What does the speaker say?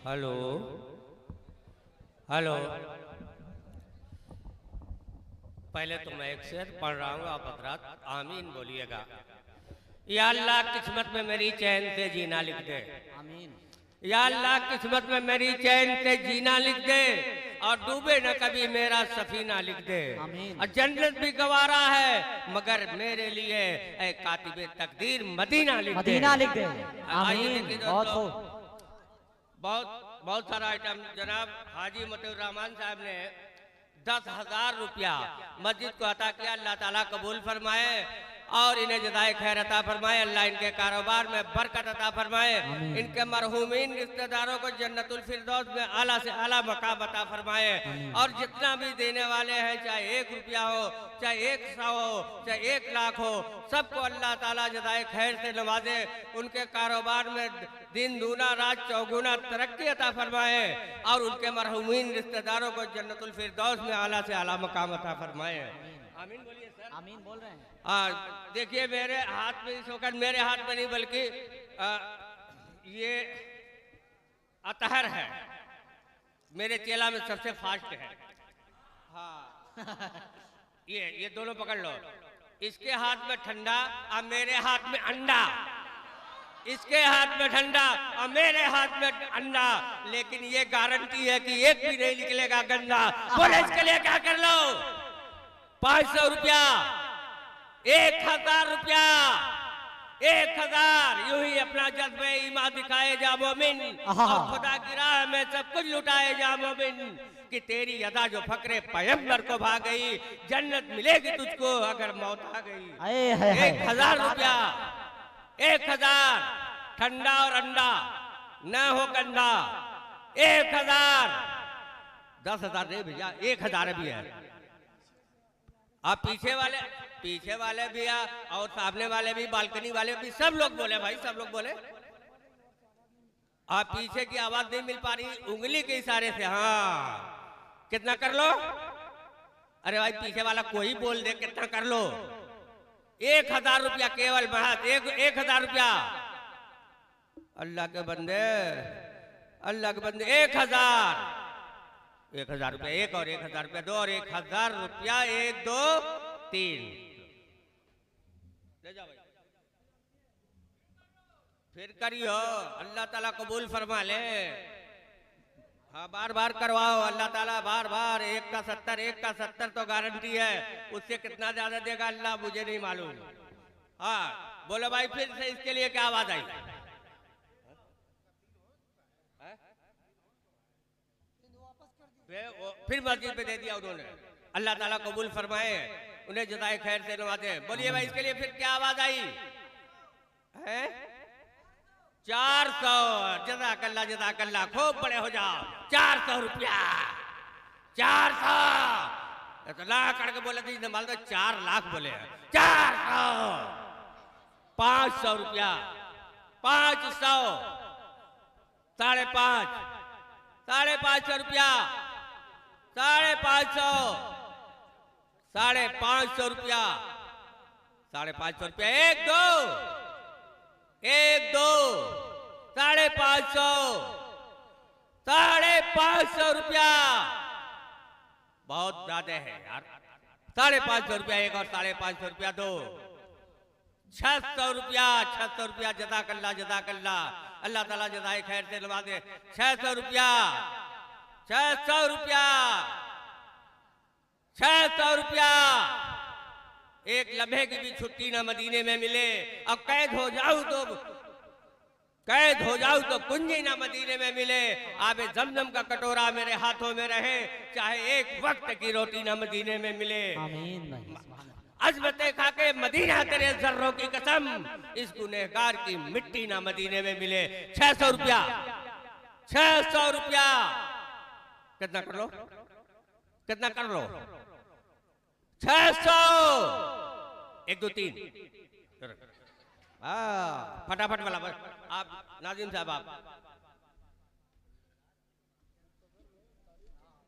Hello hello. पहले तो मैं एक शेर पढ़ रहा हूँ, आप हजरात आमीन बोलिएगा। या अल्लाह किस्मत में मेरी चैन से जीना लिख दे। आमीन। या अल्लाह किस्मत में मेरी चैन से जीना लिख दे और डूबे न कभी मेरा सफीना लिख दे। आमीन। और जन्नत भी गवारा है मगर मेरे लिए ऐ कातिबे तकदीर मदीना लिख दे। मदीना लिख दे। आइए आमीन। देखिए बहुत दोस्तों, खूब। बहुत सारा आइटम जनाब हाजी मतीउर रहमान साहब ने 10,000 रुपया मस्जिद को अता किया। अल्लाह ताला कबूल फरमाए और इन्हें जज़ाए खैर अता फरमाए। अल्लाह इनके कारोबार में बरकत अता फरमाए। इनके मरहूमीन रिश्तेदारों को जन्नतुल फिरदौस में आला से आला मकाम अता फरमाए। और जितना भी देने वाले हैं, चाहे 1 रुपया हो, चाहे 100 हो, चाहे 1 लाख हो, सबको अल्लाह ताला जज़ाए खैर से नवाजे। उनके कारोबार में दिन दूना रात चौगुना तरक्की अता फरमाए और उनके मरहूमीन रिश्तेदारों को जन्नतुल फिरदौस में आला से आला मकाम अता फरमाए। आमीन बोलिए सर। आमीन बोल रहे हैं। देखिए मेरे हाथ में इस वक्त, मेरे हाथ में नहीं बल्कि ये अतहर है, मेरे चेला में सबसे फास्ट है। हाँ ये दोनों पकड़ लो। इसके हाथ में ठंडा और मेरे हाथ में अंडा। इसके हाथ में ठंडा और मेरे हाथ में अंडा, लेकिन ये गारंटी है कि एक भी नहीं निकलेगा गंदा। बोले इसके लिए क्या कर लो? 500 रुपया, 1000 रुपया, 1000 यूं ही अपना जज्बे ईमान दिखाए जा मोमिन और खुदा की राह में सब कुछ लुटाए जा मोमिन। कि तेरी अदा जो फकरे पैगंबर को भाग गई, जन्नत मिलेगी तुझको अगर मौत आ गई। 1000 रुपया, 1000 ठंडा और अंडा न हो गंदा। 1000 10,000 नहीं भैया, 1000 भी है। आप पीछे वाले भी और सामने वाले भी, बालकनी वाले भी, सब लोग बोले भाई, सब लोग बोले। आप पीछे की आवाज नहीं मिल पा रही, उंगली के इशारे से। हाँ कितना कर लो? अरे भाई पीछे वाला कोई बोल दे कितना कर लो। 1000 रुपया केवल महज 1000 रुपया। अल्लाह के बंदे, अल्लाह के बंदे 1000 रुपया, 1 और 1000 रुपया, 2 और 1000 रुपया, 1 2 3 ले जाओ भाई। फिर करियो, अल्लाह ताला कबूल फरमा ले। हाँ बार बार करवाओ, अल्लाह ताला बार बार। 1 का 70, 1 का 70 तो गारंटी है। उससे कितना ज्यादा देगा अल्लाह मुझे नहीं मालूम। हाँ बोलो भाई फिर से इसके लिए क्या आवाज आई? फिर मस्जिद पे दे दिया उन्होंने। अल्लाह ताला कबूल फरमाए, उन्हें जज़ाए खैर से नवाजे। बोलिए भाई इसके लिए फिर क्या आवाज आई है? 400। जज़ाकल्लाह जज़ाकल्लाह, खूब बड़े हो जाओ। 400 रुपया, 400 इतना करके बोले थे, मान लो 4 लाख बोले। 400, 500 रुपया, 500, 550, 550 रुपया, 550, 550 रुपया, 550 रुपया, 1 2 1 2 550, 550 रुपया। बहुत ज्यादा है यार। 550 रुपया 1 और 550 रुपया 2, 600 रुपया, 600 रुपया। जज़ाकल्लाह जज़ाकल्लाह, अल्लाह ताला जज़ाए खैर से नवाजे। 600 रुपया, 600 रुपया, 600 रुपया। एक लम्हे की भी छुट्टी ना मदीने में मिले। अब कैद हो जाऊं तो कुंजी ना मदीने में मिले। आबे जमजम का कटोरा मेरे हाथों में रहे, चाहे एक वक्त की रोटी ना मदीने में मिले। अजमते खा के मदीना तेरे जर्रों की कसम, इस गुनहगार की मिट्टी ना मदीने में मिले। 600 रुपया, 600 रुपया। कितना कर लो? कितना कर लो? 600, 1 2 3। फटाफट वाला आप नाजिम साहब आप